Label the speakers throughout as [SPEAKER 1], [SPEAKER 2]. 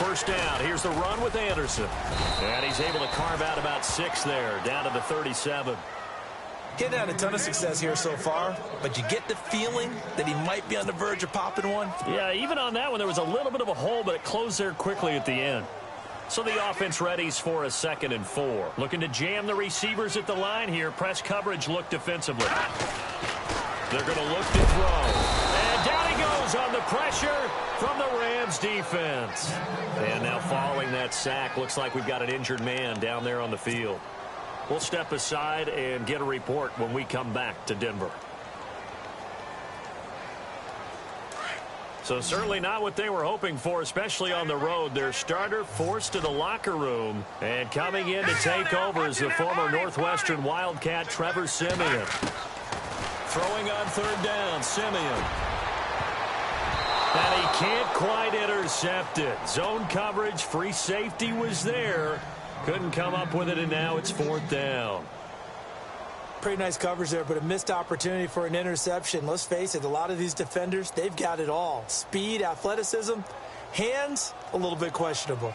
[SPEAKER 1] first down. Here's the run with Anderson. And he's able to carve out about 6 there, down to the 37.
[SPEAKER 2] He hadn't had a ton of success here so far, but you get the feeling that he might be on the verge of popping one.
[SPEAKER 1] Yeah, even on that one, there was a little bit of a hole, but it closed there quickly at the end. So the offense readies for a 2nd and 4. Looking to jam the receivers at the line here. Press coverage look defensively. They're going to look to throw. And down he goes on the pressure from the Rams defense. And now following that sack, looks like we've got an injured man down there on the field. We'll step aside and get a report when we come back to Denver. So certainly not what they were hoping for, especially on the road. Their starter forced to the locker room. And coming in to take over is the former Northwestern Wildcat, Trevor Siemian. Throwing on 3rd down, Siemian. And he can't quite intercept it. Zone coverage, free safety was there. Couldn't come up with it, and now it's 4th down.
[SPEAKER 2] Pretty nice coverage there, but a missed opportunity for an interception. Let's face it, a lot of these defenders, they've got it all. Speed, athleticism, hands, a little bit questionable.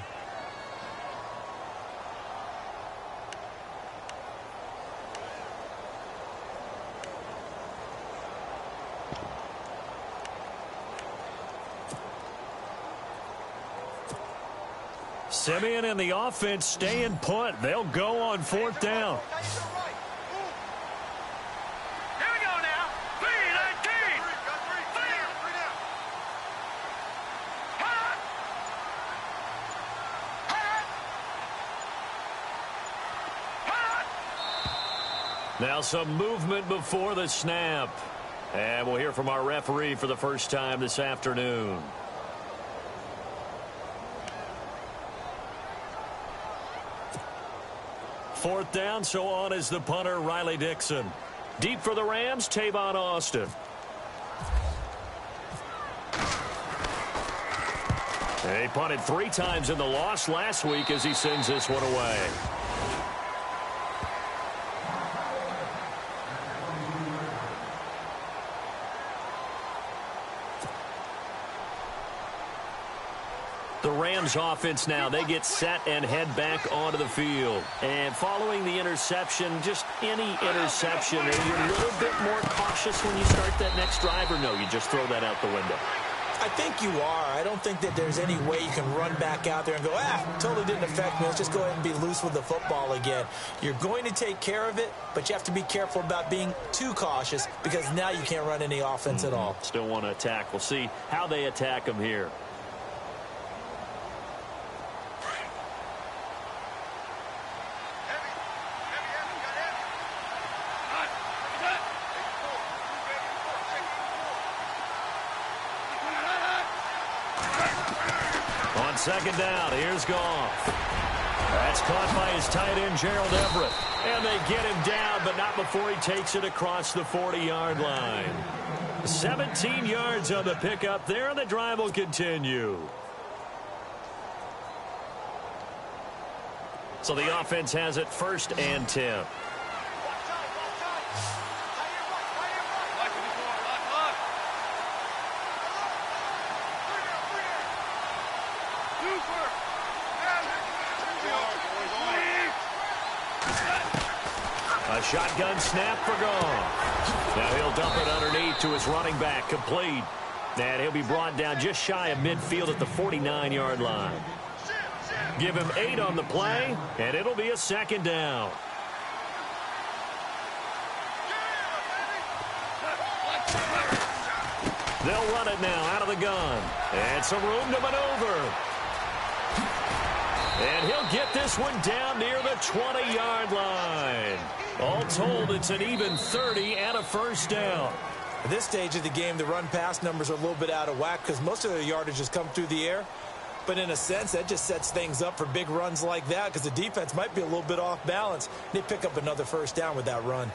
[SPEAKER 1] Siemian and the offense staying put. They'll go on 4th down. Now some movement before the snap. And we'll hear from our referee for the first time this afternoon. Fourth down, so on is the punter, Riley Dixon. Deep for the Rams, Tavon Austin. He punted 3 times in the loss last week as he sends this one away. The Rams offense now, they get set and head back onto the field. And following the interception, just any interception, are you a little bit more cautious when you start that next drive, or no, you just throw that out the window?
[SPEAKER 2] I think you are. I don't think that there's any way you can run back out there and go, totally didn't affect me. Let's just go ahead and be loose with the football again. You're going to take care of it, but you have to be careful about being too cautious because now you can't run any offense at all.
[SPEAKER 1] Still want to attack. We'll see how they attack them here. Second down, here's Goff. That's caught by his tight end, Gerald Everett. And they get him down, but not before he takes it across the 40-yard line. 17 yards on the pickup there, and the drive will continue. So the offense has it 1st and 10. A shotgun snap for Goff. Now he'll dump it underneath to his running back, complete. And he'll be brought down just shy of midfield at the 49-yard line. Give him 8 on the play, and it'll be a 2nd down. They'll run it now out of the gun. And some room to maneuver. And he'll get this one down near the 20-yard line. All told, it's an even 30 and a 1st down.
[SPEAKER 2] At this stage of the game, the run-pass numbers are a little bit out of whack because most of their yardage has come through the air. But in a sense, that just sets things up for big runs like that because the defense might be a little bit off balance. They pick up another 1st down with that run.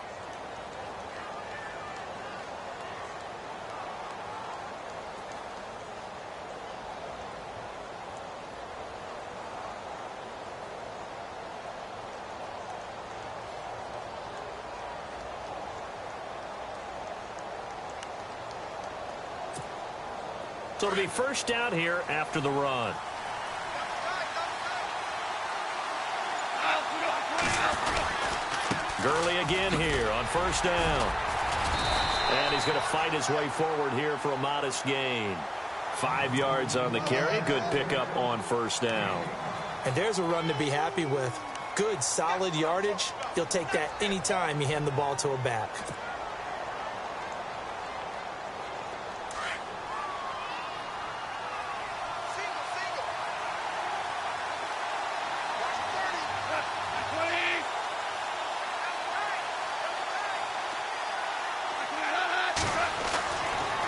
[SPEAKER 1] So it'll be 1st down here after the run. Gurley again here on first down. And he's going to fight his way forward here for a modest gain. 5 yards on the carry. Good pickup on first down.
[SPEAKER 2] And there's a run to be happy with. Good, solid yardage. You'll take that anytime you hand the ball to a back.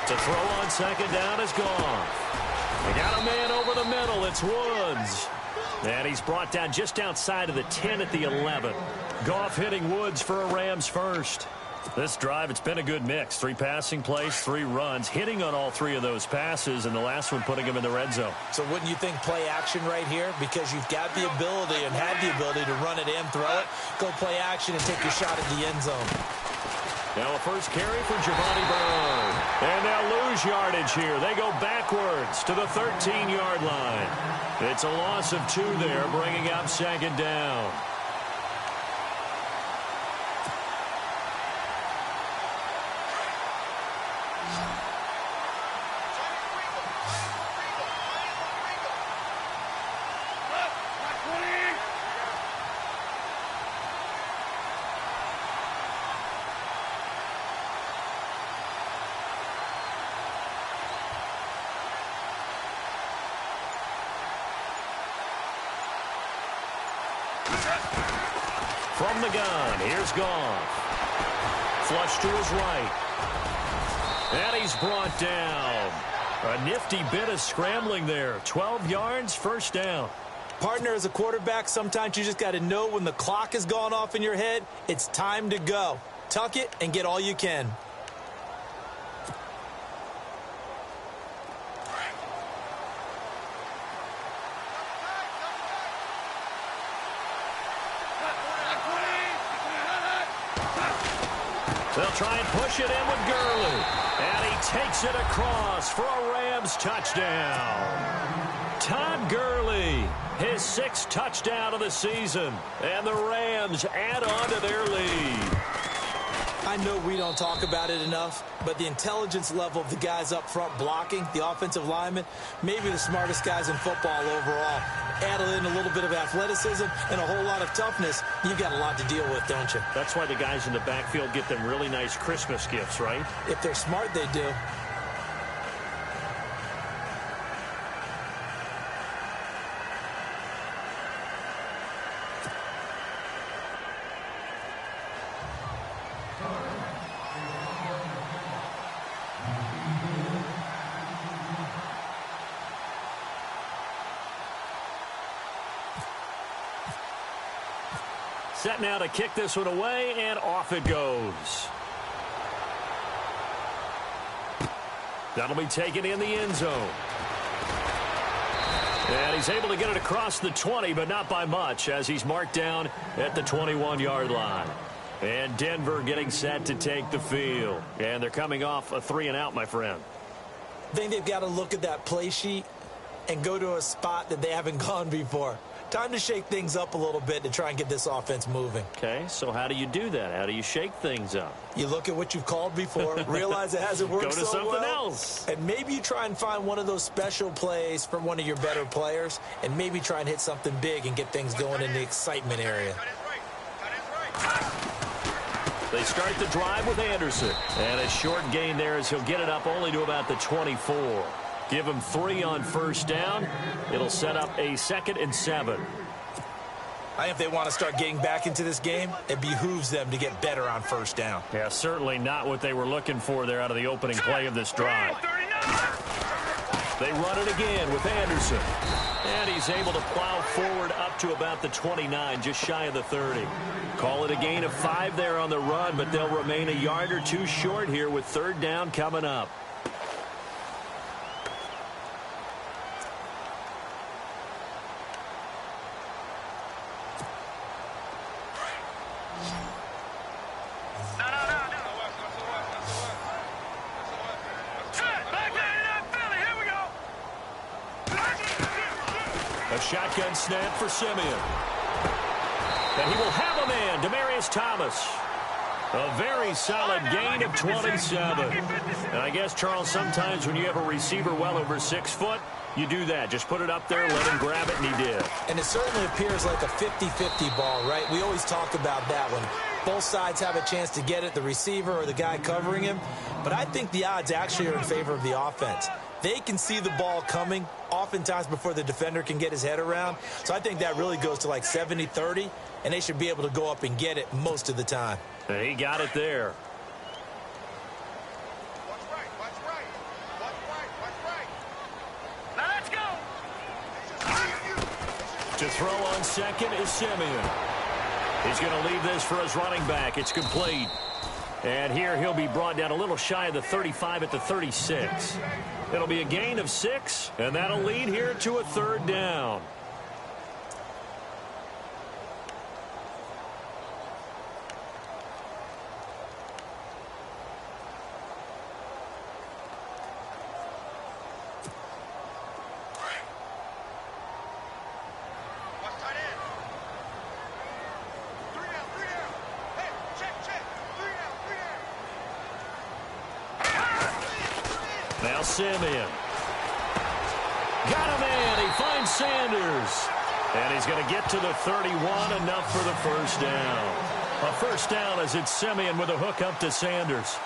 [SPEAKER 1] The throw on second down is gone. They got a man over the middle. It's Woods. And he's brought down just outside of the 10 at the 11. Goff hitting Woods for a Rams first. This drive, it's been a good mix. 3 passing plays, 3 runs, hitting on all 3 of those passes, and the last one putting him in the red zone.
[SPEAKER 2] So wouldn't you think play action right here? Because you've got the ability and have the ability to run it and throw it. Go play action and take your shot at the end zone.
[SPEAKER 1] Now a first carry for Giovanni Bernard. And they'll lose yardage here. They go backwards to the 13-yard line. It's a loss of 2 there, bringing up second down. From the gun, here's Goff. Flush to his right. And he's brought down. A nifty bit of scrambling there. 12 yards, first down.
[SPEAKER 2] Partner, as a quarterback, sometimes you just got to know when the clock has gone off in your head, it's time to go. Tuck it and get all you can.
[SPEAKER 1] They'll try and push it in with Gurley. And he takes it across for a Rams touchdown. Todd Gurley, his 6th touchdown of the season. And the Rams add on to their lead.
[SPEAKER 2] I know we don't talk about it enough, but the intelligence level of the guys up front blocking, the offensive linemen, maybe the smartest guys in football overall. Add in a little bit of athleticism and a whole lot of toughness, you've got a lot to deal with, don't you?
[SPEAKER 1] That's why the guys in the backfield get them really nice Christmas gifts, right?
[SPEAKER 2] If they're smart, they do.
[SPEAKER 1] Set now to kick this one away, and off it goes. That'll be taken in the end zone. And he's able to get it across the 20, but not by much, as he's marked down at the 21-yard line. And Denver getting set to take the field. And they're coming off a 3-and-out, my friend.
[SPEAKER 2] I think they've got to look at that play sheet and go to a spot that they haven't gone before. Time to shake things up a little bit to try and get this offense moving.
[SPEAKER 1] Okay, so how do you do that? How do you shake things up?
[SPEAKER 2] You look at what you've called before, realize it hasn't worked so well.
[SPEAKER 1] Go to something else.
[SPEAKER 2] And maybe you try and find one of those special plays from one of your better players, and maybe try and hit something big and get things going in the excitement area.
[SPEAKER 1] They start the drive with Anderson. And a short gain there as he'll get it up only to about the 24. Give him 3 on first down. It'll set up a 2nd and 7.
[SPEAKER 2] I think if they want to start getting back into this game, it behooves them to get better on first down.
[SPEAKER 1] Yeah, certainly not what they were looking for there out of the opening play of this drive. They run it again with Anderson. And he's able to plow forward up to about the 29, just shy of the 30. Call it a gain of 5 there on the run, but they'll remain a yard or 2 short here with 3rd down coming up. A shotgun snap for Simeon. And he will have a man, Demaryius Thomas. A very solid gain of 27. And I guess, Charles, sometimes when you have a receiver well over 6 foot, you do that. Just put it up there, let him grab it, and he did.
[SPEAKER 2] And it certainly appears like a 50-50 ball, right? We always talk about that when both sides have a chance to get it, the receiver or the guy covering him. But I think the odds actually are in favor of the offense. They can see the ball coming oftentimes before the defender can get his head around. So I think that really goes to like 70-30, and they should be able to go up and get it most of the time.
[SPEAKER 1] He got it there.
[SPEAKER 3] Now let's go.
[SPEAKER 1] To throw on second is Simeon. He's going to leave this for his running back. It's complete. And here he'll be brought down a little shy of the 35 at the 36. It'll be a gain of 6, and that'll lead here to a 3rd down. Now Simeon. Got a man. He finds Sanders. And he's going to get to the 31, enough for the 1st down. A 1st down as it's Simeon with a hook up to Sanders.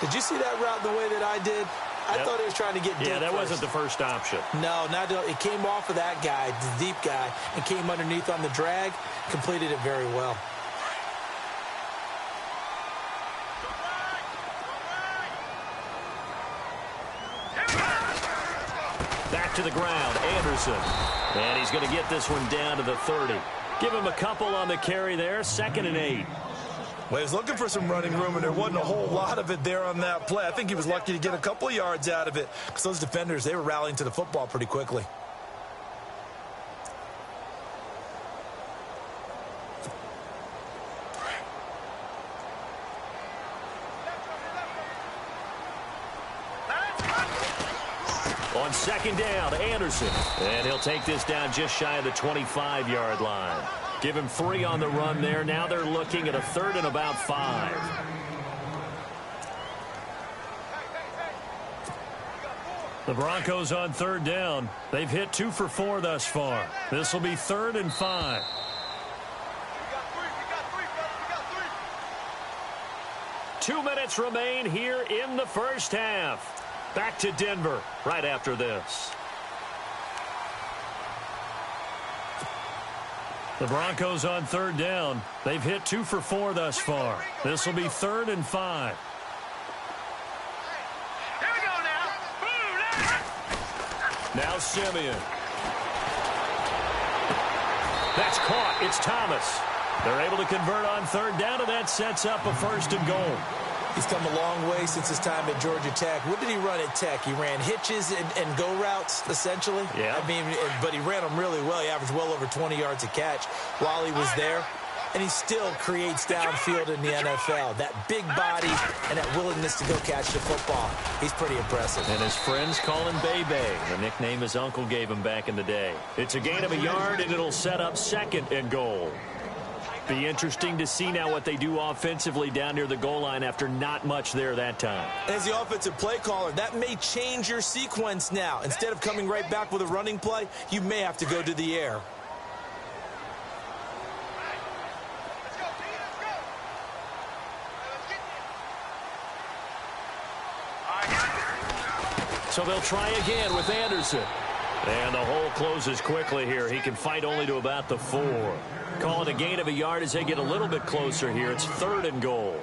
[SPEAKER 2] Did you see that route the way that I did? I thought he was trying to get deep.
[SPEAKER 1] Yeah, that
[SPEAKER 2] first.
[SPEAKER 1] wasn't the first option.
[SPEAKER 2] No, it came off of that guy, the deep guy, and came underneath on the drag. Completed it very well.
[SPEAKER 1] Back to the ground, Anderson. And he's going to get this one down to the 30. Give him a couple on the carry there, 2nd and 8.
[SPEAKER 4] Well, he was looking for some running room, and there wasn't a whole lot of it there on that play. I think he was lucky to get a couple of yards out of it because those defenders, they were rallying to the football pretty quickly.
[SPEAKER 1] On 2nd down, Anderson. And he'll take this down just shy of the 25-yard line. Give him 3 on the run there. Now they're looking at a 3rd and about 5. The Broncos on 3rd down. They've hit 2 for 4 thus far. This will be 3rd and 5. 2 minutes remain here in the 1st half. Back to Denver right after this. The Broncos on 3rd down. They've hit 2 for 4 thus far. This will be 3rd and 5.
[SPEAKER 3] Here we go now.
[SPEAKER 1] Now Simeon. That's caught. It's Thomas. They're able to convert on 3rd down, and that sets up a 1st and goal.
[SPEAKER 2] He's come a long way since his time at Georgia Tech. What did he run at Tech? He ran hitches and go routes, essentially.
[SPEAKER 1] Yeah.
[SPEAKER 2] I mean, but he ran them really well. He averaged well over 20 yards a catch while he was there. And he still creates downfield in the NFL. That big body and that willingness to go catch the football. He's pretty impressive.
[SPEAKER 1] And his friends call him Bebe, the nickname his uncle gave him back in the day. It's a gain of a yard, and it'll set up 2nd and goal. Be interesting to see now what they do offensively down near the goal line after not much there that time.
[SPEAKER 2] As the offensive play caller, that may change your sequence now. Instead of coming right back with a running play, you may have to go to the air.
[SPEAKER 1] So they'll try again with Anderson. And the hole closes quickly here. He can fight only to about the 4. Call it a gain of a yard as they get a little bit closer here. It's 3rd and goal.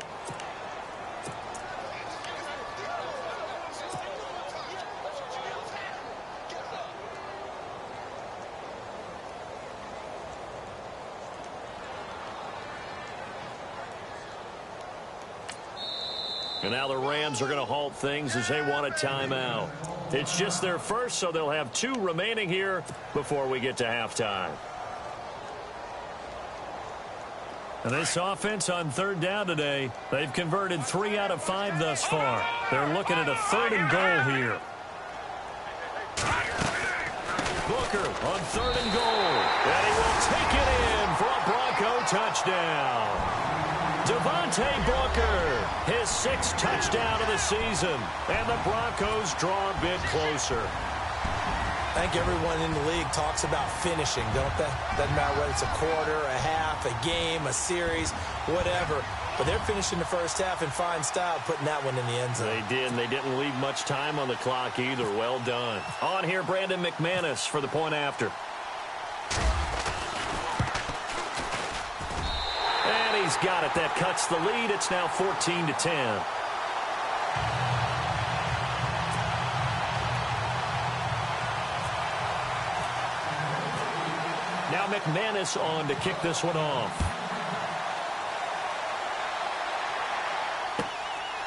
[SPEAKER 1] And now the Rams are going to halt things as they want a timeout. It's just their first, so they'll have 2 remaining here before we get to halftime. And this offense on 3rd down today, they've converted 3 out of 5 thus far. They're looking at a 3rd and goal here. Booker on 3rd and goal. And he will take it in for a Broncos Bronco touchdown. Devontae Booker, his 6th touchdown of the season, and the Broncos draw a bit closer.
[SPEAKER 2] I think everyone in the league talks about finishing, don't they? Doesn't matter whether it's a quarter, a half, a game, a series, whatever. But they're finishing the first half in fine style, putting that one in the end zone.
[SPEAKER 1] They did, and they didn't leave much time on the clock either. Well done. On here, Brandon McManus for the point after. And he's got it. That cuts the lead. It's now 14-10. Now McManus on to kick this one off.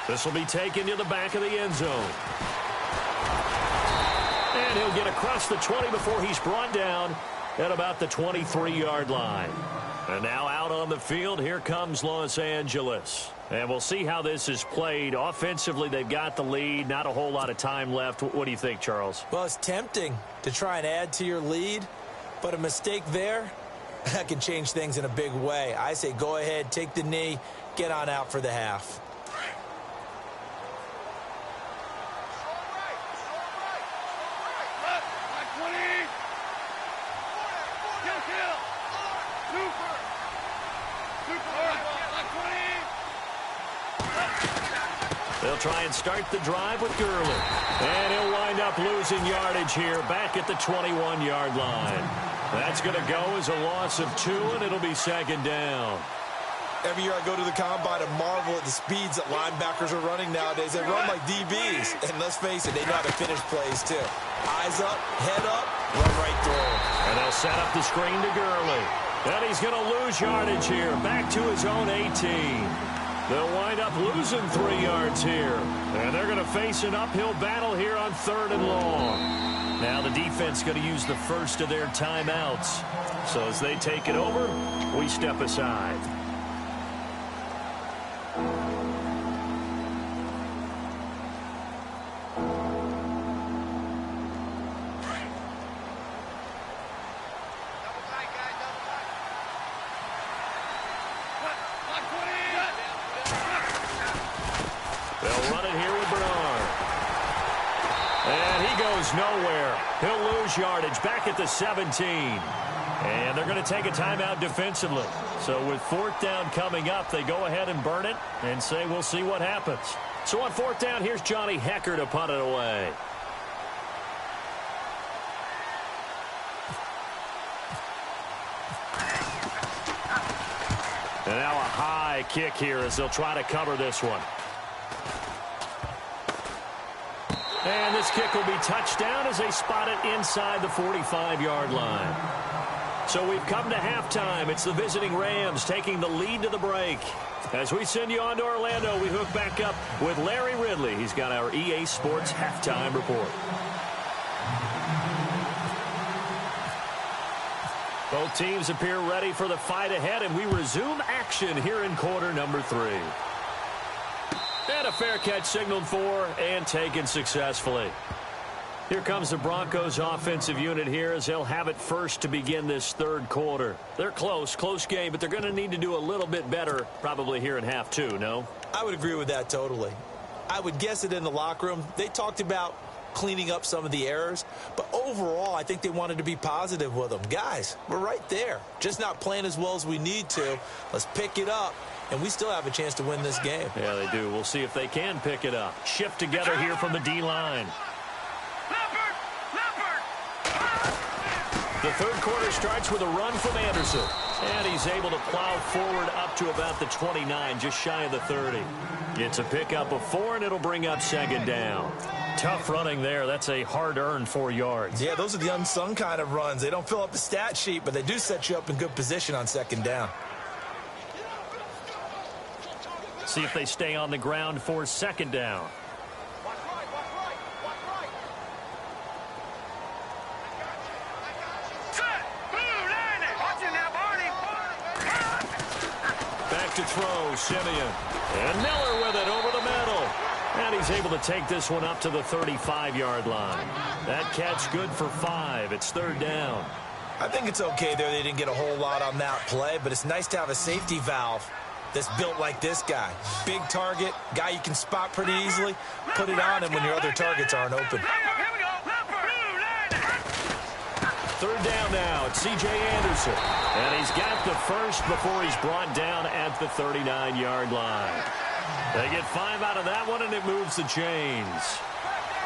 [SPEAKER 1] This will be taken to the back of the end zone. And he'll get across the 20 before he's brought down at about the 23-yard line. And now out on the field, here comes Los Angeles. And we'll see how this is played. Offensively, they've got the lead. Not a whole lot of time left. What do you think, Charles?
[SPEAKER 2] Well, it's tempting to try and add to your lead, but a mistake there, that can change things in a big way. I say go ahead, take the knee, get on out for the half.
[SPEAKER 1] They'll try and start the drive with Gurley. And he'll wind up losing yardage here back at the 21-yard line. That's going to go as a loss of 2, and it'll be 2nd down.
[SPEAKER 4] Every year I go to the combine and marvel at the speeds that linebackers are running nowadays. They run like DBs. And let's face it, they know how to finish plays too. Eyes up, head up, run right through them.
[SPEAKER 1] And they'll set up the screen to Gurley. And he's going to lose yardage here, back to his own 18. They'll wind up losing 3 yards here. And they're going to face an uphill battle here on 3rd and long. Now the defense going to use the first of their timeouts. So as they take it over, we step aside. Nowhere. He'll lose yardage back at the 17. And they're going to take a timeout defensively. So with 4th down coming up, they go ahead and burn it and say we'll see what happens. So on 4th down, here's Johnny Hecker to punt it away. And now a high kick here as they'll try to cover this one. And this kick will be touched down as they spot it inside the 45-yard line. So we've come to halftime. It's the visiting Rams taking the lead to the break. As we send you on to Orlando, we hook back up with Larry Ridley. He's got our EA Sports halftime report. Both teams appear ready for the fight ahead, and we resume action here in quarter number 3. And a fair catch signaled for and taken successfully. Here comes the Broncos offensive unit here as they'll have it first to begin this 3rd quarter. They're close game, but they're going to need to do a little bit better probably here in half 2, no?
[SPEAKER 2] I would agree with that totally. I would guess it in the locker room. They talked about cleaning up some of the errors, but overall I think they wanted to be positive with them. Guys, we're right there. Just not playing as well as we need to. Let's pick it up. And we still have a chance to win this game.
[SPEAKER 1] Yeah, they do. We'll see if they can pick it up. Shift together here from the D-line. The 3rd quarter starts with a run from Anderson. And he's able to plow forward up to about the 29, just shy of the 30. It's a pickup of 4, and it'll bring up 2nd down. Tough running there. That's a hard-earned 4 yards.
[SPEAKER 4] Yeah, those are the unsung kind of runs. They don't fill up the stat sheet, but they do set you up in good position on 2nd down.
[SPEAKER 1] See if they stay on the ground for 2nd down. Back to throw, Simeon. And Miller with it over the middle. And he's able to take this one up to the 35-yard line. That catch good for 5. It's 3rd down.
[SPEAKER 2] I think it's okay there. They didn't get a whole lot on that play, but it's nice to have a safety valve that's built like this guy. Big target, guy you can spot pretty easily. Put it on him when your other targets aren't open.
[SPEAKER 1] Third down now. It's C.J. Anderson. And he's got the first before he's brought down at the 39-yard line. They get 5 out of that one, and it moves the chains.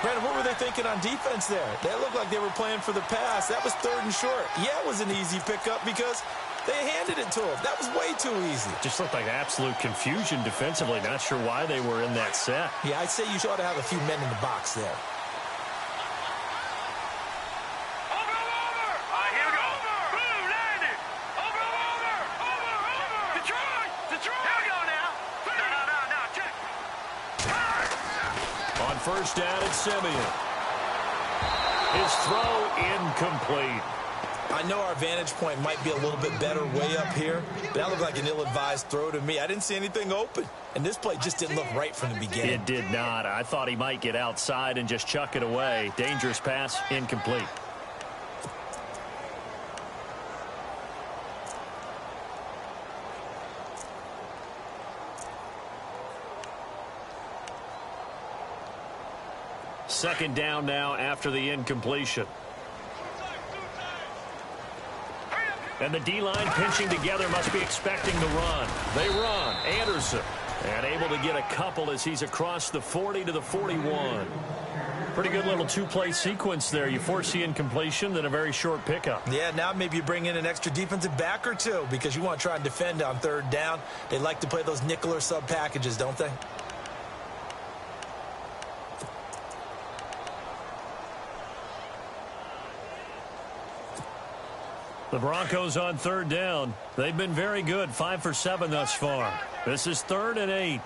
[SPEAKER 2] Brandon, what were they thinking on defense there? That looked like they were playing for the pass. That was 3rd and short. Yeah, it was an easy pickup because they handed it to him. That was way too easy.
[SPEAKER 1] Just looked like absolute confusion defensively. Not sure why they were in that set.
[SPEAKER 2] Yeah, I'd say you ought to have a few men in the box there.
[SPEAKER 1] First down at Simeon. His throw incomplete.
[SPEAKER 2] I know our vantage point might be a little bit better way up here, but that looked like an ill-advised throw to me. I didn't see anything open, and this play just didn't look right from the beginning.
[SPEAKER 1] It did not. I thought he might get outside and just chuck it away. Dangerous pass, incomplete. Second down now after the incompletion. And the D-line pinching together must be expecting the run. They run. Anderson. And able to get a couple as he's across the 40 to the 41. Pretty good little two-play sequence there. You force the incompletion, then a very short pickup.
[SPEAKER 2] Yeah, now maybe you bring in an extra defensive back or two because you want to try and defend on 3rd down. They like to play those nickel or sub packages, don't they?
[SPEAKER 1] The Broncos on 3rd down. They've been very good, 5 for 7 thus far. This is 3rd and 8.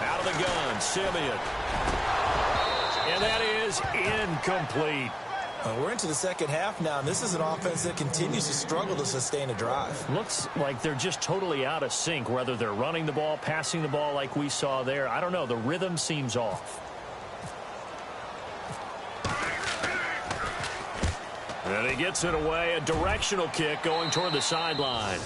[SPEAKER 1] Out of the gun, Simeon. And that is incomplete.
[SPEAKER 2] We're into the second half now, and this is an offense that continues to struggle to sustain a drive.
[SPEAKER 1] Looks like they're just totally out of sync, whether they're running the ball, passing the ball like we saw there. I don't know. The rhythm seems off. And he gets it away. A directional kick going toward the sideline.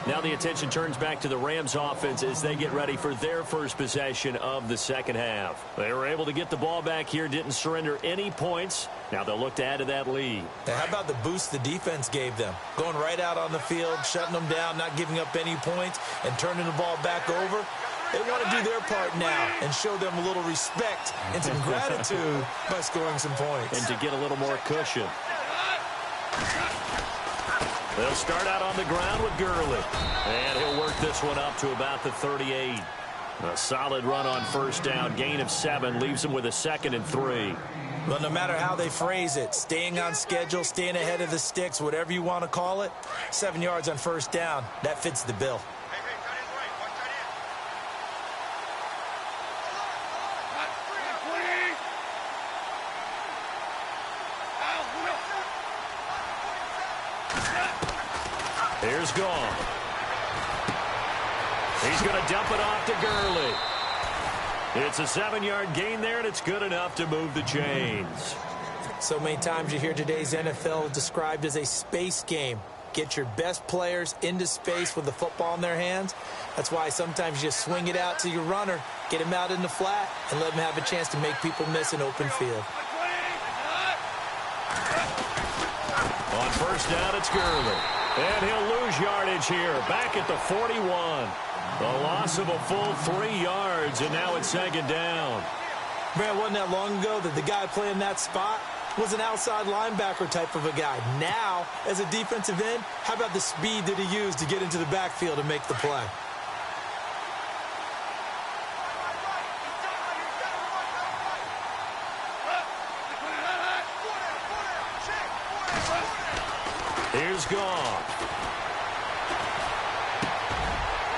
[SPEAKER 1] Now the attention turns back to the Rams offense as they get ready for their first possession of the second half. They were able to get the ball back here, didn't surrender any points. Now they'll look to add to that lead.
[SPEAKER 2] Now, how about the boost the defense gave them? Going right out on the field, shutting them down, not giving up any points, and turning the ball back over. They want to do their part now and show them a little respect and some gratitude by scoring some points.
[SPEAKER 1] And to get a little more cushion. They'll start out on the ground with Gurley. And he'll work this one up to about the 38. A solid run on first down. Gain of 7 leaves them with a 2nd and 3.
[SPEAKER 2] Well, no matter how they phrase it, staying on schedule, staying ahead of the sticks, whatever you want to call it, 7 yards on first down, that fits the bill.
[SPEAKER 1] Here's Gone. He's going to dump it off to Gurley. It's a 7-yard gain there, and it's good enough to move the chains.
[SPEAKER 2] So many times you hear today's NFL described as a space game. Get your best players into space with the football in their hands. That's why sometimes you just swing it out to your runner, get him out in the flat, and let him have a chance to make people miss an open field.
[SPEAKER 1] On first down, it's Gurley. And he'll lose yardage here, back at the 41. The loss of a full 3 yards, and now it's 2nd down.
[SPEAKER 2] Man, wasn't that long ago that the guy playing that spot was an outside linebacker type of a guy. Now, as a defensive end, how about the speed that he used to get into the backfield and make the play?
[SPEAKER 1] Here's Gone.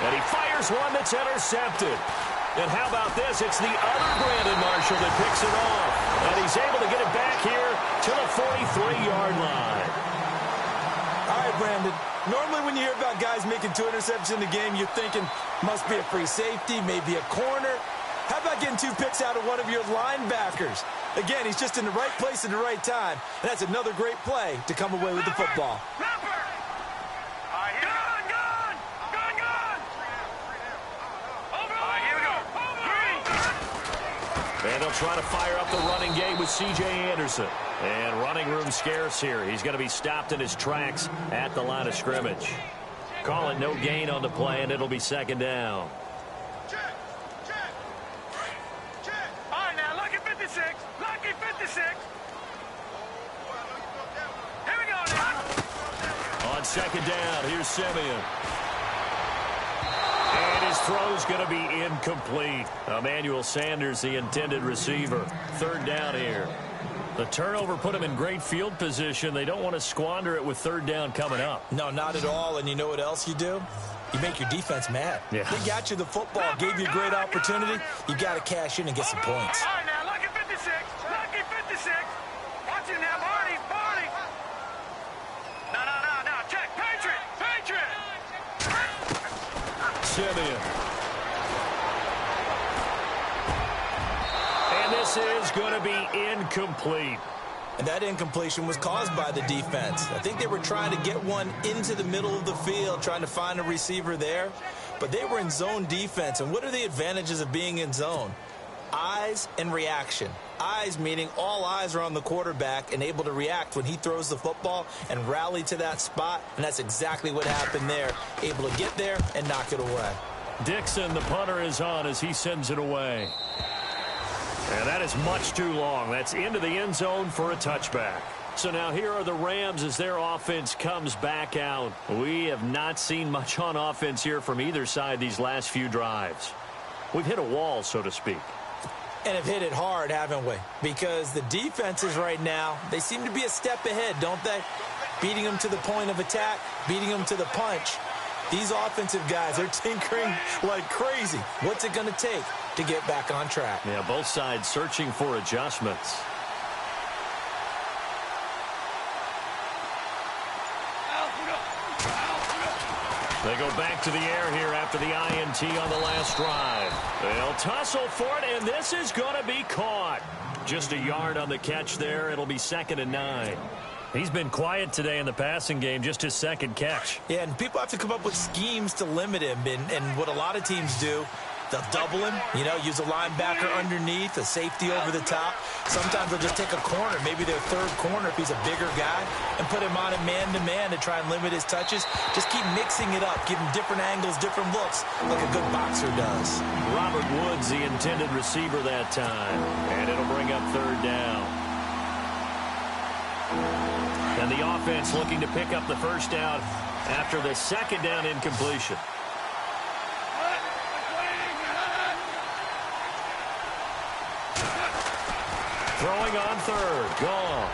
[SPEAKER 1] And he fires one that's intercepted. And how about this? It's the other Brandon Marshall that picks it off. And he's able to get it back here to the 43-yard line.
[SPEAKER 2] All right, Brandon. Normally when you hear about guys making 2 interceptions in the game, you're thinking must be a free safety, maybe a corner. How about getting 2 picks out of one of your linebackers? Again, he's just in the right place at the right time, and that's another great play to come away with the football.
[SPEAKER 1] And they'll try to fire up the running game with C.J. Anderson. And running room scarce here. He's going to be stopped in his tracks at the line of scrimmage. Call it no gain on the play, and it'll be second down.
[SPEAKER 3] All right, now, lucky 56. Lucky 56. Here we go now.
[SPEAKER 1] On second down, here's Simeon. And his throw's going to be incomplete. Emmanuel Sanders, the intended receiver. Third down here. The turnover put him in great field position. They don't want to squander it with third down coming up.
[SPEAKER 2] No, not at all. And you know what else you do? You make your defense mad.
[SPEAKER 1] Yeah.
[SPEAKER 2] They got you the football, gave you a great opportunity. You got to cash in and get some points.
[SPEAKER 3] All right, now, lucky 56. Lucky 56. Watch it now, Barney. Barney. No. Check. Patriot.
[SPEAKER 1] Simeon. And this is going to be incomplete.
[SPEAKER 2] And that incompletion was caused by the defense. I think they were trying to get one into the middle of the field, trying to find a receiver there. But they were in zone defense. And what are the advantages of being in zone? Eyes and reaction. Eyes meaning all eyes are on the quarterback and able to react when he throws the football and rally to that spot. And that's exactly what happened there. Able to get there and knock it away.
[SPEAKER 1] Dixon, the punter, is on as he sends it away. And that is much too long. That's into the end zone for a touchback. So now here are the Rams as their offense comes back out. We have not seen much on offense here from either side these last few drives. We've hit a wall, so to speak.
[SPEAKER 2] And have hit it hard, haven't we? Because the defenses right now, they seem to be a step ahead, don't they? Beating them to the point of attack, beating them to the punch. These offensive guys are tinkering like crazy. What's it going to take to get back on track?
[SPEAKER 1] Yeah, both sides searching for adjustments. They go back to the air here after the INT on the last drive. They'll tussle for it, and this is going to be caught. Just a yard on the catch there. It'll be 2nd and 9. He's been quiet today in the passing game, just his second catch.
[SPEAKER 2] Yeah, and people have to come up with schemes to limit him. And what a lot of teams do, they'll double him, use a linebacker underneath, a safety over the top. Sometimes they'll just take a corner, maybe their third corner if he's a bigger guy, and put him on a man-to-man to try and limit his touches. Just keep mixing it up, give him different angles, different looks, like a good boxer does.
[SPEAKER 1] Robert Woods, the intended receiver that time. And it'll bring up third down. And the offense looking to pick up the first down after the second down incompletion. Throwing on third. Gone.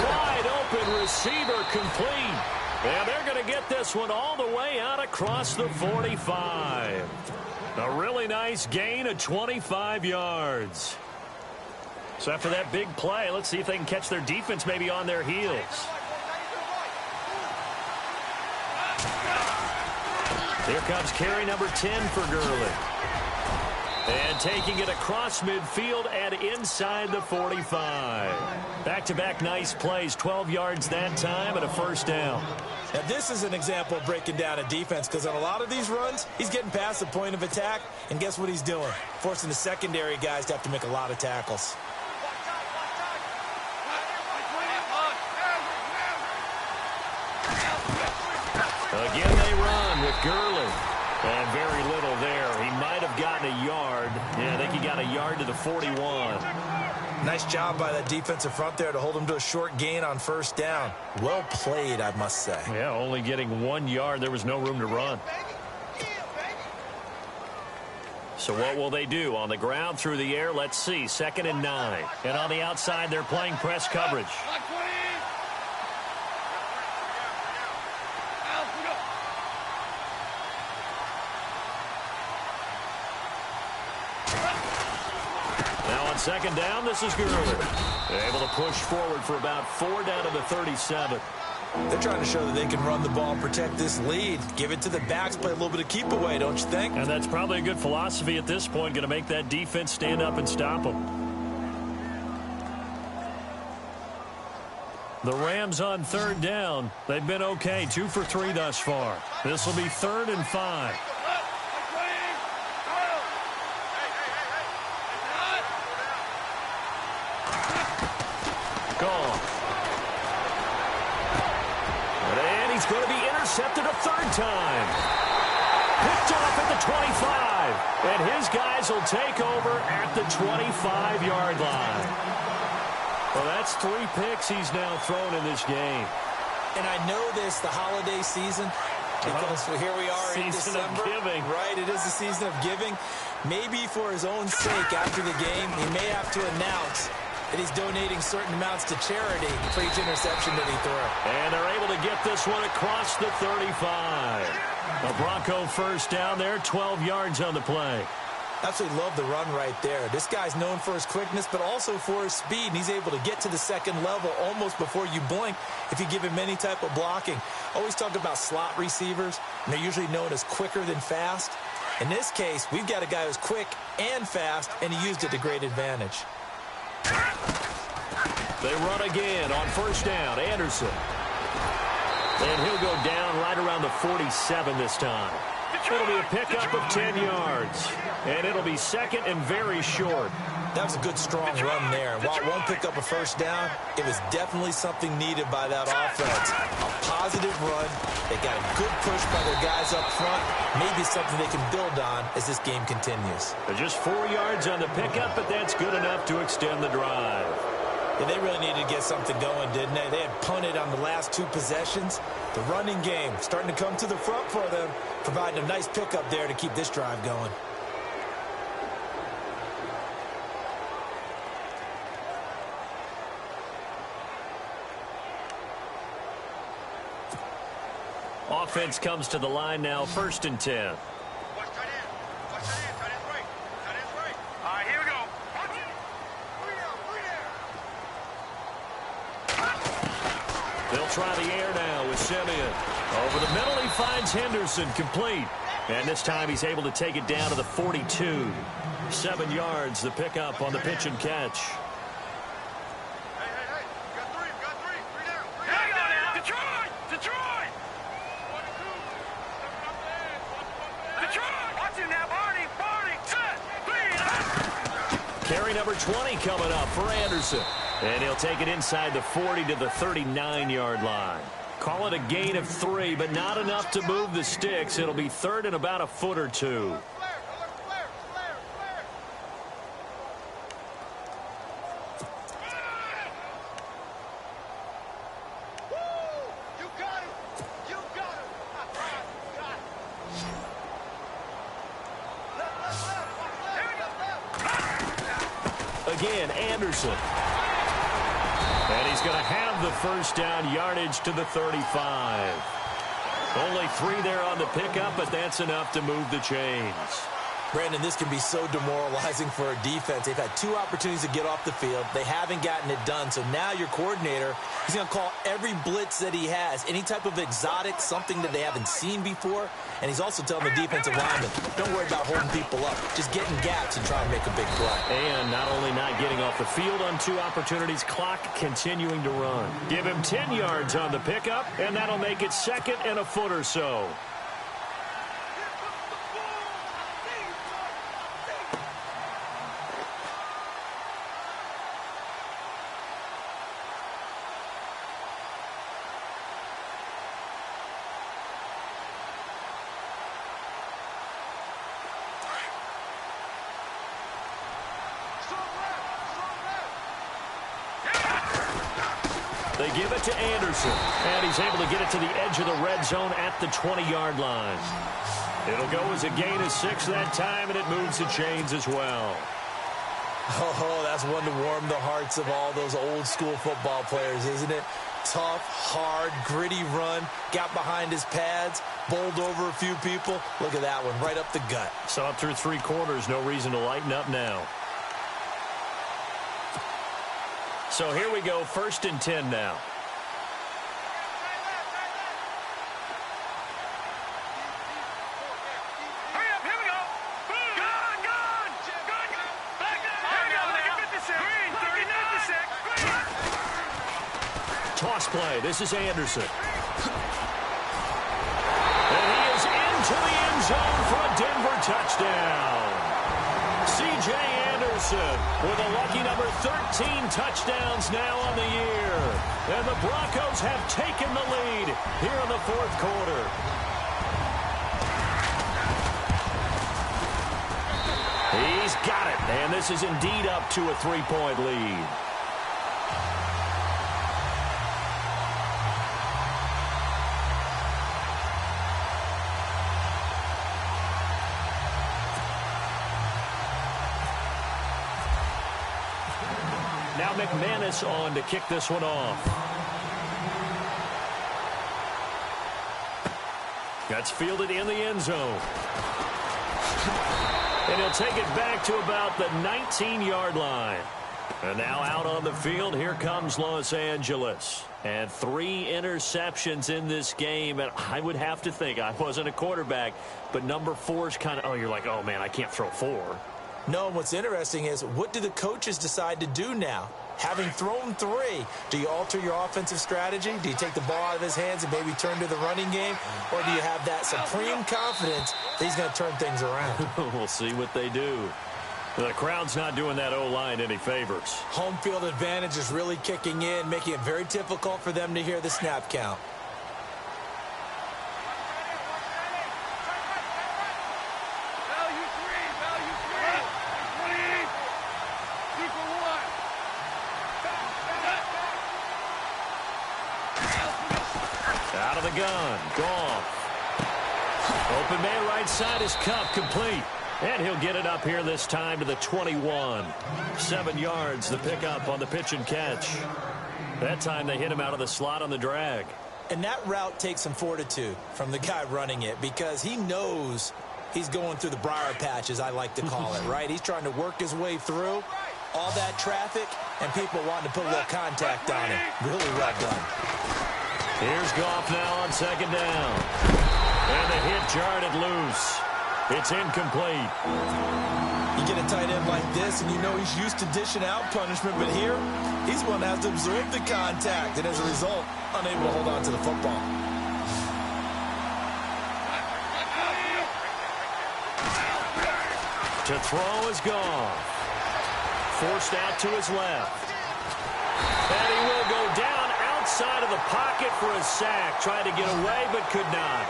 [SPEAKER 1] Wide open receiver complete. And they're going to get this one all the way out across the 45. A really nice gain of 25 yards. So after that big play, let's see if they can catch their defense maybe on their heels. Here comes carry number 10 for Gurley. And taking it across midfield and inside the 45. Back-to-back nice plays, 12 yards that time and a first down.
[SPEAKER 2] Now this is an example of breaking down a defense, because on a lot of these runs, he's getting past the point of attack, and guess what he's doing? Forcing the secondary guys to have to make a lot of tackles.
[SPEAKER 1] Again, they run with Gurley. And very little there. He might have gotten a yard. Yeah, I think he got a yard to the 41.
[SPEAKER 2] Nice job by that defensive front there to hold him to a short gain on first down. Well played, I must say.
[SPEAKER 1] Yeah, only getting 1 yard. There was no room to run. So what will they do? On the ground, through the air, let's see. 2nd and 9. And on the outside, they're playing press coverage. Second down, this is Gurley. Able to push forward for about 4 down to the 37.
[SPEAKER 2] They're trying to show that they can run the ball and protect this lead. Give it to the backs, play a little bit of keep away, don't you think?
[SPEAKER 1] And that's probably a good philosophy at this point, going to make that defense stand up and stop them. The Rams on third down. They've been okay, 2 for 3 thus far. This will be 3rd and 5. Gone. And he's going to be intercepted a 3rd time. Picked off at the 25. And his guys will take over at the 25-yard line. Well, that's 3 picks he's now thrown in this game.
[SPEAKER 2] And I know this, the holiday season, because here we are in December.
[SPEAKER 1] Season of giving.
[SPEAKER 2] Right, it is the season of giving. Maybe for his own sake after the game, he may have to announce that he's donating certain amounts to charity for each interception that he threw.
[SPEAKER 1] And they're able to get this one across the 35. A Bronco first down there, 12 yards on the play.
[SPEAKER 2] Absolutely love the run right there. This guy's known for his quickness, but also for his speed, and he's able to get to the second level almost before you blink if you give him any type of blocking. Always talk about slot receivers, and they're usually known as quicker than fast. In this case, we've got a guy who's quick and fast, and he used it to great advantage.
[SPEAKER 1] They run again on first down. Anderson. And he'll go down right around the 47 this time. It'll be a pickup of 10 yards. And it'll be 2nd and very short.
[SPEAKER 2] That was a good, strong run there. While it won't pick up a first down, it was definitely something needed by that offense. A positive run. They got a good push by their guys up front. Maybe something they can build on as this game continues.
[SPEAKER 1] They're just 4 yards on the pickup, but that's good enough to extend the drive.
[SPEAKER 2] Yeah, they really needed to get something going, didn't they? They had punted on the last 2 possessions. The running game starting to come to the front for them, providing a nice pickup there to keep this drive going.
[SPEAKER 1] Offense comes to the line now, 1st and 10.
[SPEAKER 3] Watch tight end. Watch tight end. Tight end's right. Tight end's right. All right, here we go. Watch it.
[SPEAKER 1] They'll try the air now with Simeon. Over the middle, he finds Henderson, complete. And this time he's able to take it down to the 42. 7 yards, the pickup on the pitch and catch.
[SPEAKER 3] Hey. We got 3. We got 3. 3 down. Hey, now. Detroit. Watch him now, Barney. Set. 3.
[SPEAKER 1] Carry number 20 coming up for Anderson. And he'll take it inside the 40 to the 39-yard line. Call it a gain of 3, but not enough to move the sticks. It'll be 3rd and about a foot or 2. Again, Anderson. And he's going to have the first down, yardage to the 35. Only 3 there on the pickup, but that's enough to move the chains.
[SPEAKER 2] Brandon, this can be so demoralizing for a defense. They've had 2 opportunities to get off the field. They haven't gotten it done. So now your coordinator, he's going to call every blitz that he has, any type of exotic, something that they haven't seen before. And he's also telling the defensive linemen, don't worry about holding people up. Just get in gaps and try and make a big play.
[SPEAKER 1] And not only not getting off the field on 2 opportunities, clock continuing to run. Give him 10 yards on the pickup, and that'll make it 2nd and a foot or so. They give it to Anderson, and he's able to get it to the edge of the red zone at the 20-yard line. It'll go as a gain of 6 that time, and it moves the chains as well.
[SPEAKER 2] Oh, that's one to warm the hearts of all those old-school football players, isn't it? Tough, hard, gritty run, got behind his pads, bowled over a few people. Look at that one, right up the gut.
[SPEAKER 1] Saw it through 3 quarters, no reason to lighten up now. So here we go, 1st and 10 now. toss play. This is Anderson. And he is into the end zone for a Denver touchdown. C.J. Anderson with a lucky number 13 touchdowns now on the year. And the Broncos have taken the lead here in the fourth quarter. He's got it, and this is indeed up to a 3-point lead. Now McManus on to kick this one off. That's fielded in the end zone. And he'll take it back to about the 19-yard line. And now out on the field, here comes Los Angeles. And 3 interceptions in this game. And I would have to think, I wasn't a quarterback, but number 4 is kind of, oh, you're like, oh, man, I can't throw 4.
[SPEAKER 2] No, what's interesting is, what do the coaches decide to do now? Having thrown 3, do you alter your offensive strategy? Do you take the ball out of his hands and maybe turn to the running game? Or do you have that supreme confidence that he's going to turn things around?
[SPEAKER 1] We'll see what they do. The crowd's not doing that O-line any favors.
[SPEAKER 2] Home field advantage is really kicking in, making it very difficult for them to hear the snap count.
[SPEAKER 1] Out of the gun, Goff. Open man right side is Cup, complete. And he'll get it up here this time to the 21. 7 yards, the pickup on the pitch and catch. That time they hit him out of the slot on the drag.
[SPEAKER 2] And that route takes some fortitude from the guy running it, because he knows he's going through the briar patch, as I like to call it, right? He's trying to work his way through all that traffic and people wanting to put a little contact on him. Really well done.
[SPEAKER 1] Here's Goff now on second down. And the hit jarred it loose. It's incomplete.
[SPEAKER 4] You get a tight end like this, and you know he's used to dishing out punishment, but here, he's one that has to absorb the contact, and as a result, unable to hold on to the football.
[SPEAKER 1] To throw is Goff. Forced out to his left. And he will go down outside of the pocket for a sack. Tried to get away, but could not.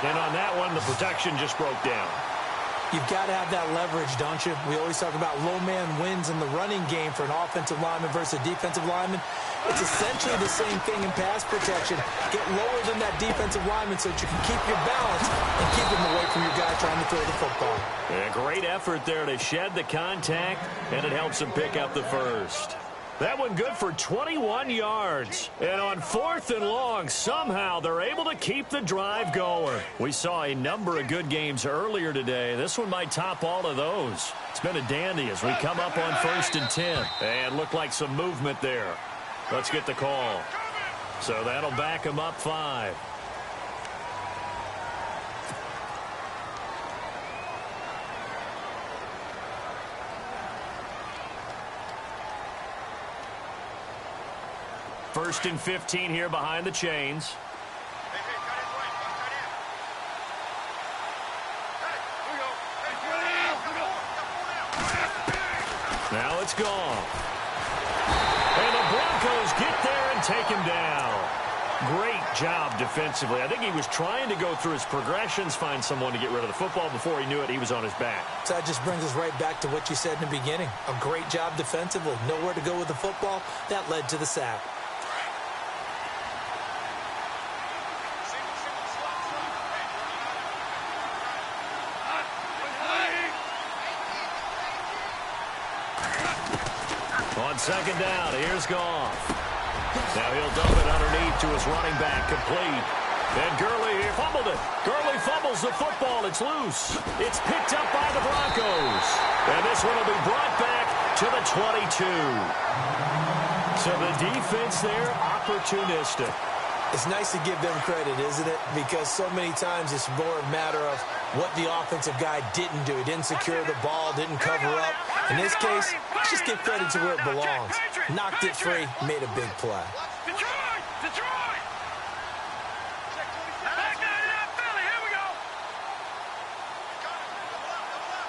[SPEAKER 1] And on that one, the protection just broke down.
[SPEAKER 2] You've got to have that leverage, don't you? We always talk about low man wins in the running game for an offensive lineman versus a defensive lineman. It's essentially the same thing in pass protection. Get lower than that defensive lineman so that you can keep your balance and keep him away from your guy trying to throw the football.
[SPEAKER 1] A great effort there to shed the contact, and it helps him pick up the first. That one good for 21 yards. And on 4th and long, somehow they're able to keep the drive going. We saw a number of good games earlier today. This one might top all of those. It's been a dandy as we come up on 1st and 10. And looked like some movement there. Let's get the call. So that'll back them up 5. First and 15 here behind the chains. Now it's gone. And the Broncos get there and take him down. Great job defensively. I think he was trying to go through his progressions, find someone to get rid of the football. Before he knew it, he was on his back.
[SPEAKER 2] So that just brings us right back to what you said in the beginning. A great job defensively. Nowhere to go with the football. That led to the sack.
[SPEAKER 1] On second down, here's Goff. Now he'll dump it underneath to his running back, complete. And Gurley fumbled it. Gurley fumbles the football. It's loose. It's picked up by the Broncos. And this one will be brought back to the 22. So the defense there, opportunistic.
[SPEAKER 2] It's nice to give them credit, isn't it? Because so many times it's more a matter of what the offensive guy didn't do. He didn't secure the ball, didn't cover up. In this case, let's just give credit to where it belongs. Knocked it free, made a big play.
[SPEAKER 3] Detroit! Back nine out, Philly. Here we go.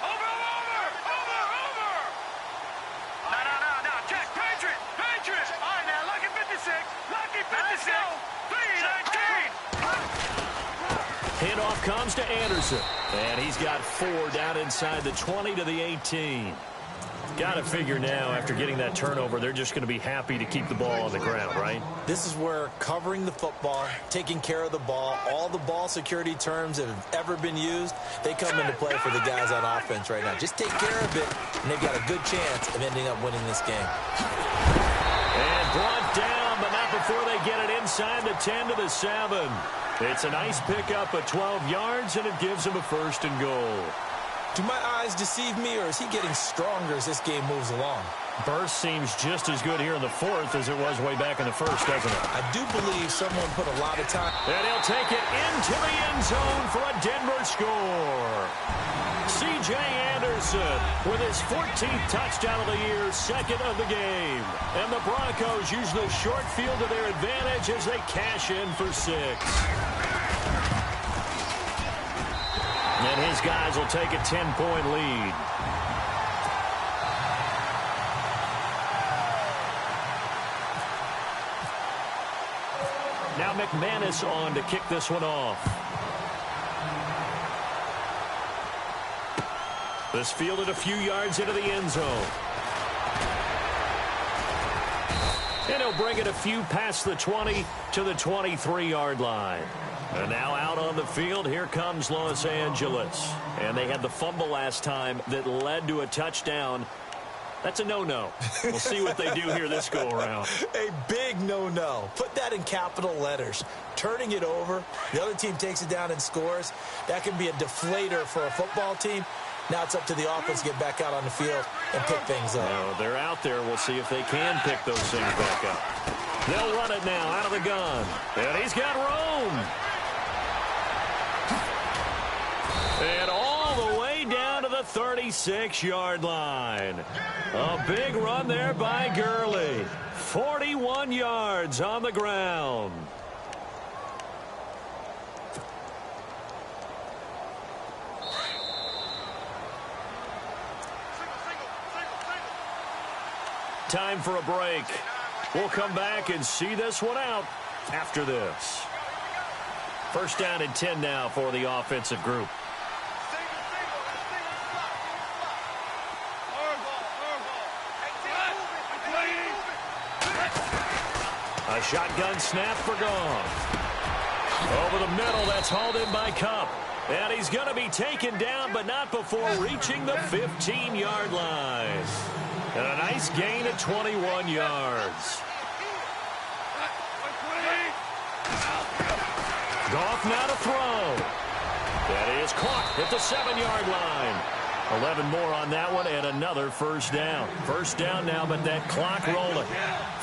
[SPEAKER 3] Over. No. Check. Patriot. All right, now, lucky 56. Lucky 56. 3-19.
[SPEAKER 1] Handoff comes to Anderson. And he's got 4 down inside the 20 to the 18. Got to figure now, after getting that turnover, they're just going to be happy to keep the ball on the ground, right?
[SPEAKER 2] This is where covering the football, taking care of the ball, all the ball security terms that have ever been used, they come into play for the guys on offense right now. Just take care of it, and they've got a good chance of ending up winning this game.
[SPEAKER 1] And brought down, but not before they get it inside the 10 to the 7. It's a nice pickup of 12 yards, and it gives them a 1st and goal.
[SPEAKER 2] Do my eyes deceive me, or is he getting stronger as this game moves along?
[SPEAKER 1] Burst seems just as good here in the 4th as it was way back in the 1st, doesn't it?
[SPEAKER 2] I do believe someone put a lot of time.
[SPEAKER 1] And he'll take it into the end zone for a Denver score. C.J. Anderson with his 14th touchdown of the year, 2nd of the game. And the Broncos use the short field to their advantage as they cash in for 6. And his guys will take a 10-point lead. Now McManus on to kick this one off. This fielded a few yards into the end zone. And he'll bring it a few past the 20 to the 23-yard line. And now out on the field, here comes Los Angeles. And they had the fumble last time that led to a touchdown. That's a no-no. We'll see what they do here this go-around.
[SPEAKER 2] A big no-no. Put that in capital letters. Turning it over, the other team takes it down and scores. That can be a deflator for a football team. Now it's up to the offense to get back out on the field and pick things up.
[SPEAKER 1] No, they're out there. We'll see if they can pick those things back up. They'll run it now out of the gun. And he's got room. And all the way down to the 36-yard line. A big run there by Gurley. 41 yards on the ground. Time for a break. We'll come back and see this one out after this. 1st down and 10 now for the offensive group. A shotgun snap for Goff. Over the middle, that's hauled in by Kupp. And he's going to be taken down, but not before reaching the 15-yard line. And a nice gain of 21 yards. Goff now to throw. That is caught at the 7-yard line. 11 more on that one, and another 1st down. 1st down now, but that clock rolling.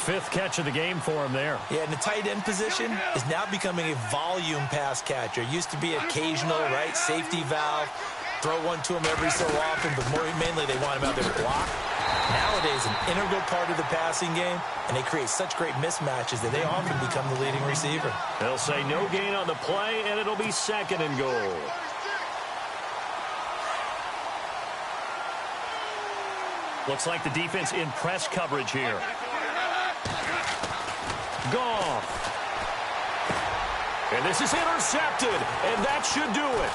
[SPEAKER 1] 5th catch of the game for him there.
[SPEAKER 2] Yeah, and the tight end position is now becoming a volume pass catcher. Used to be occasional, right? Safety valve. Throw one to him every so often, but mainly they want him out there to block. Nowadays, an integral part of the passing game, and they create such great mismatches that they often become the leading receiver.
[SPEAKER 1] They'll say no gain on the play, and it'll be 2nd and goal. Looks like the defense in press coverage here. Goff. And this is intercepted, and that should do it.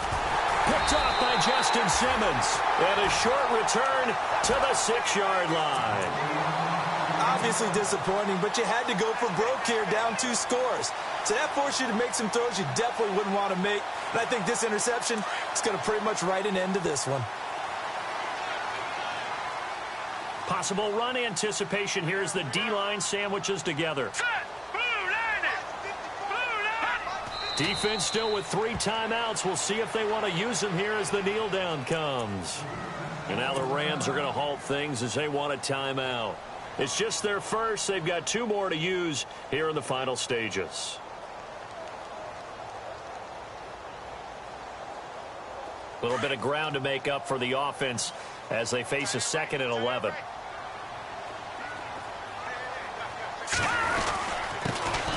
[SPEAKER 1] Picked off by Justin Simmons. And a short return to the 6-yard line.
[SPEAKER 2] Obviously disappointing, but you had to go for broke here, down 2 scores. So that forced you to make some throws you definitely wouldn't want to make. And I think this interception is going to pretty much write an end to this one.
[SPEAKER 1] Possible run anticipation here as the D-line sandwiches together. Defense still with 3 timeouts. We'll see if they want to use them here as the kneel down comes. And now the Rams are going to halt things as they want a timeout. It's just their first. They've got 2 more to use here in the final stages. A little bit of ground to make up for the offense as they face a 2nd and 11.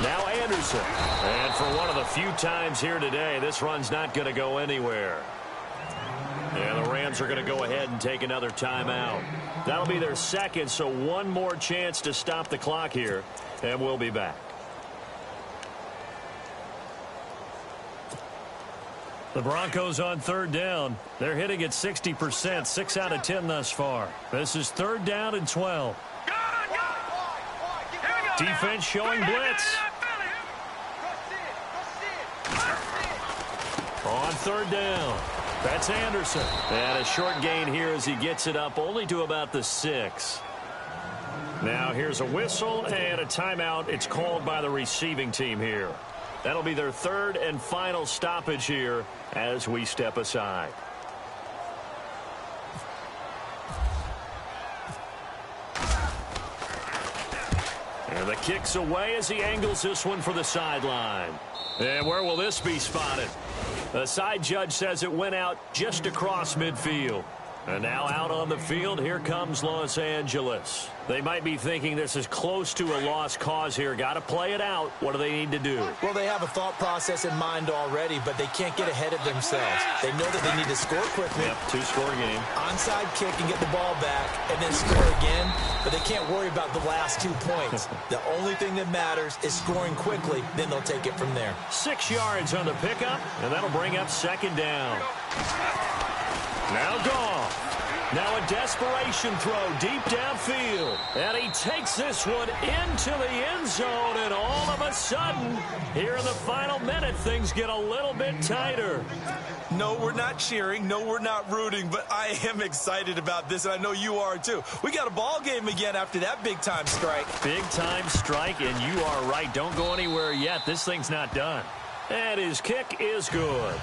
[SPEAKER 1] Now Anderson. And for one of the few times here today, this run's not going to go anywhere. And the Rams are going to go ahead and take another timeout. That'll be their second, so one more chance to stop the clock here, and we'll be back. The Broncos on third down. They're hitting at 60%, 6 out of 10 thus far. This is third down and 12. Defense showing blitz. On third down. That's Anderson. And a short gain here as he gets it up only to about the 6. Now here's a whistle and a timeout. It's called by the receiving team here. That'll be their third and final stoppage here as we step aside. And the kick's away as he angles this one for the sideline. And where will this be spotted? The side judge says it went out just across midfield. And now out on the field, here comes Los Angeles. They might be thinking this is close to a lost cause here. Got to play it out. What do they need to do?
[SPEAKER 2] Well, they have a thought process in mind already, but they can't get ahead of themselves. They know that they need to score quickly.
[SPEAKER 1] Yep, two-score game.
[SPEAKER 2] Onside kick and get the ball back and then score again, but they can't worry about the last 2 points. The only thing that matters is scoring quickly, then they'll take it from there.
[SPEAKER 1] 6 yards on the pickup, and that'll bring up second down. Now Goff. Now a desperation throw deep downfield. And he takes this one into the end zone. And all of a sudden, here in the final minute, things get a little bit tighter.
[SPEAKER 4] No, we're not cheering. No, we're not rooting. But I am excited about this, and I know you are too. We got a ball game again after that big-time strike.
[SPEAKER 1] Big-time strike, and you are right. Don't go anywhere yet. This thing's not done. And his kick is good.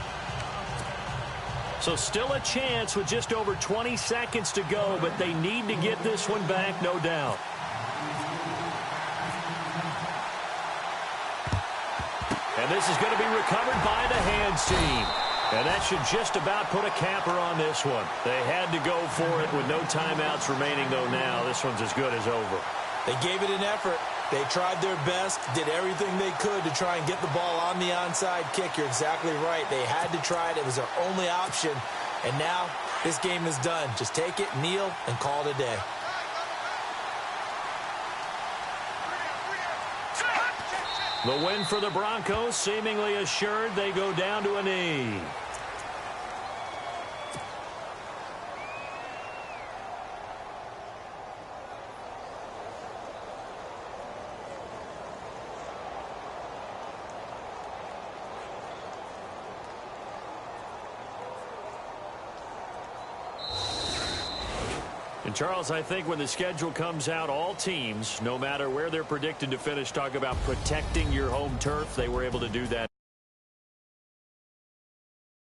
[SPEAKER 1] So still a chance with just over 20 seconds to go, but they need to get this one back, no doubt. And this is going to be recovered by the hands team. And that should just about put a capper on this one. They had to go for it with no timeouts remaining, though now. This one's as good as over.
[SPEAKER 2] They gave it an effort. They tried their best, did everything they could to try and get the ball on the onside kick. You're exactly right. They had to try it. It was their only option. And now this game is done. Just take it, kneel, and call it a day.
[SPEAKER 1] The win for the Broncos seemingly assured. They go down to a knee. And Charles, I think when the schedule comes out, all teams, no matter where they're predicted to finish, talk about protecting your home turf. They were able to do that.